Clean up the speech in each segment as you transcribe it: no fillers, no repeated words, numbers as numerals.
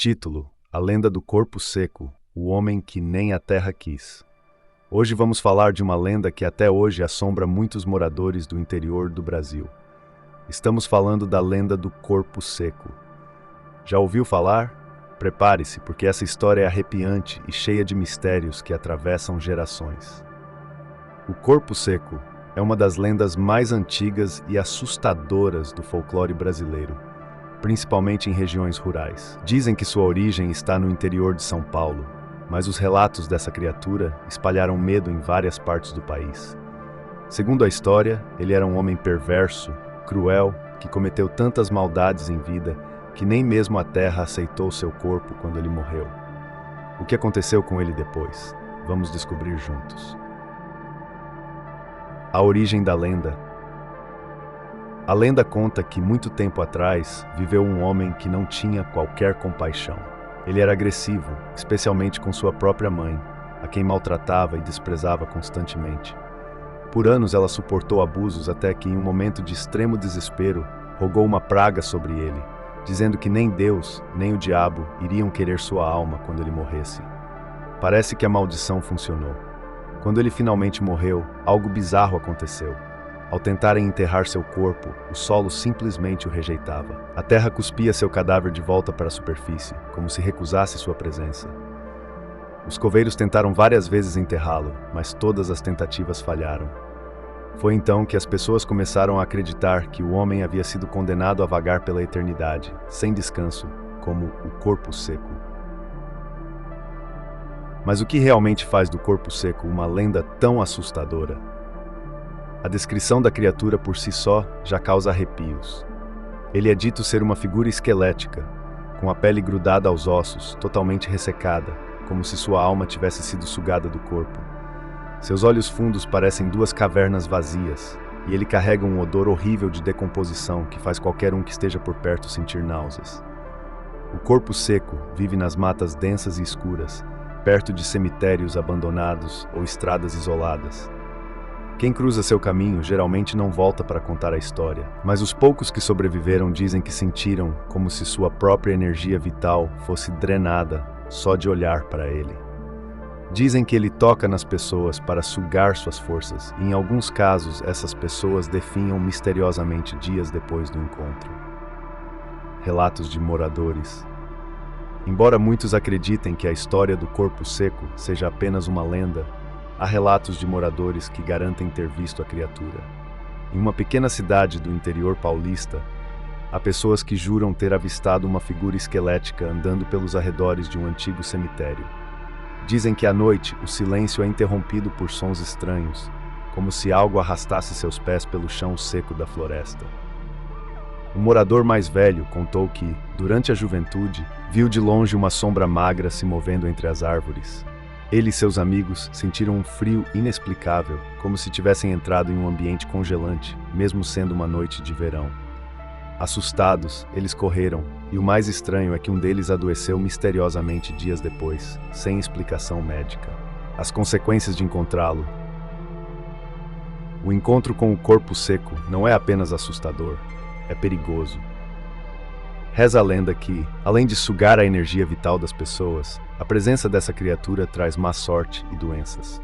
Título: A Lenda do Corpo Seco, o homem que nem a terra quis. Hoje vamos falar de uma lenda que até hoje assombra muitos moradores do interior do Brasil. Estamos falando da lenda do Corpo Seco. Já ouviu falar? Prepare-se, porque essa história é arrepiante e cheia de mistérios que atravessam gerações. O Corpo Seco é uma das lendas mais antigas e assustadoras do folclore brasileiro, principalmente em regiões rurais. Dizem que sua origem está no interior de São Paulo, mas os relatos dessa criatura espalharam medo em várias partes do país. Segundo a história, ele era um homem perverso, cruel, que cometeu tantas maldades em vida que nem mesmo a terra aceitou seu corpo quando ele morreu. O que aconteceu com ele depois? Vamos descobrir juntos. A origem da lenda. A lenda conta que, muito tempo atrás, viveu um homem que não tinha qualquer compaixão. Ele era agressivo, especialmente com sua própria mãe, a quem maltratava e desprezava constantemente. Por anos ela suportou abusos até que, em um momento de extremo desespero, rogou uma praga sobre ele, dizendo que nem Deus, nem o diabo iriam querer sua alma quando ele morresse. Parece que a maldição funcionou. Quando ele finalmente morreu, algo bizarro aconteceu. Ao tentarem enterrar seu corpo, o solo simplesmente o rejeitava. A terra cuspia seu cadáver de volta para a superfície, como se recusasse sua presença. Os coveiros tentaram várias vezes enterrá-lo, mas todas as tentativas falharam. Foi então que as pessoas começaram a acreditar que o homem havia sido condenado a vagar pela eternidade, sem descanso, como o corpo seco. Mas o que realmente faz do corpo seco uma lenda tão assustadora? A descrição da criatura por si só já causa arrepios. Ele é dito ser uma figura esquelética, com a pele grudada aos ossos, totalmente ressecada, como se sua alma tivesse sido sugada do corpo. Seus olhos fundos parecem duas cavernas vazias, e ele carrega um odor horrível de decomposição que faz qualquer um que esteja por perto sentir náuseas. O corpo seco vive nas matas densas e escuras, perto de cemitérios abandonados ou estradas isoladas. Quem cruza seu caminho geralmente não volta para contar a história, mas os poucos que sobreviveram dizem que sentiram como se sua própria energia vital fosse drenada só de olhar para ele. Dizem que ele toca nas pessoas para sugar suas forças, e em alguns casos essas pessoas definham misteriosamente dias depois do encontro. Relatos de moradores. Embora muitos acreditem que a história do corpo seco seja apenas uma lenda, há relatos de moradores que garantem ter visto a criatura. Em uma pequena cidade do interior paulista, há pessoas que juram ter avistado uma figura esquelética andando pelos arredores de um antigo cemitério. Dizem que à noite o silêncio é interrompido por sons estranhos, como se algo arrastasse seus pés pelo chão seco da floresta. Um morador mais velho contou que, durante a juventude, viu de longe uma sombra magra se movendo entre as árvores. Ele e seus amigos sentiram um frio inexplicável, como se tivessem entrado em um ambiente congelante, mesmo sendo uma noite de verão. Assustados, eles correram, e o mais estranho é que um deles adoeceu misteriosamente dias depois, sem explicação médica. As consequências de encontrá-lo. O encontro com o corpo seco não é apenas assustador, é perigoso. Reza a lenda que, além de sugar a energia vital das pessoas, a presença dessa criatura traz má sorte e doenças.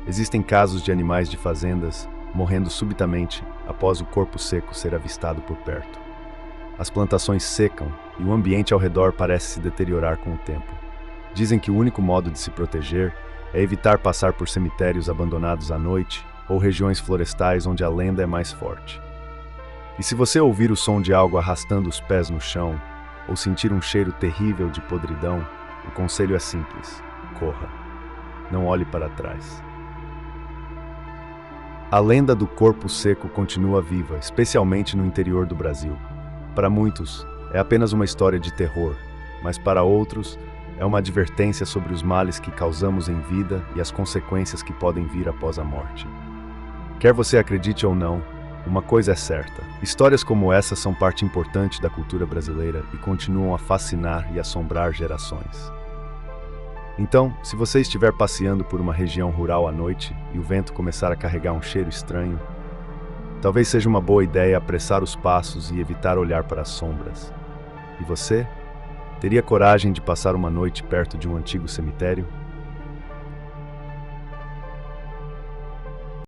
Existem casos de animais de fazendas morrendo subitamente após o corpo seco ser avistado por perto. As plantações secam e o ambiente ao redor parece se deteriorar com o tempo. Dizem que o único modo de se proteger é evitar passar por cemitérios abandonados à noite ou regiões florestais onde a lenda é mais forte. E se você ouvir o som de algo arrastando os pés no chão, ou sentir um cheiro terrível de podridão, o conselho é simples: corra. Não olhe para trás. A lenda do corpo seco continua viva, especialmente no interior do Brasil. Para muitos, é apenas uma história de terror, mas para outros, é uma advertência sobre os males que causamos em vida e as consequências que podem vir após a morte. Quer você acredite ou não, uma coisa é certa: histórias como essa são parte importante da cultura brasileira e continuam a fascinar e assombrar gerações. Então, se você estiver passeando por uma região rural à noite e o vento começar a carregar um cheiro estranho, talvez seja uma boa ideia apressar os passos e evitar olhar para as sombras. E você? Teria coragem de passar uma noite perto de um antigo cemitério?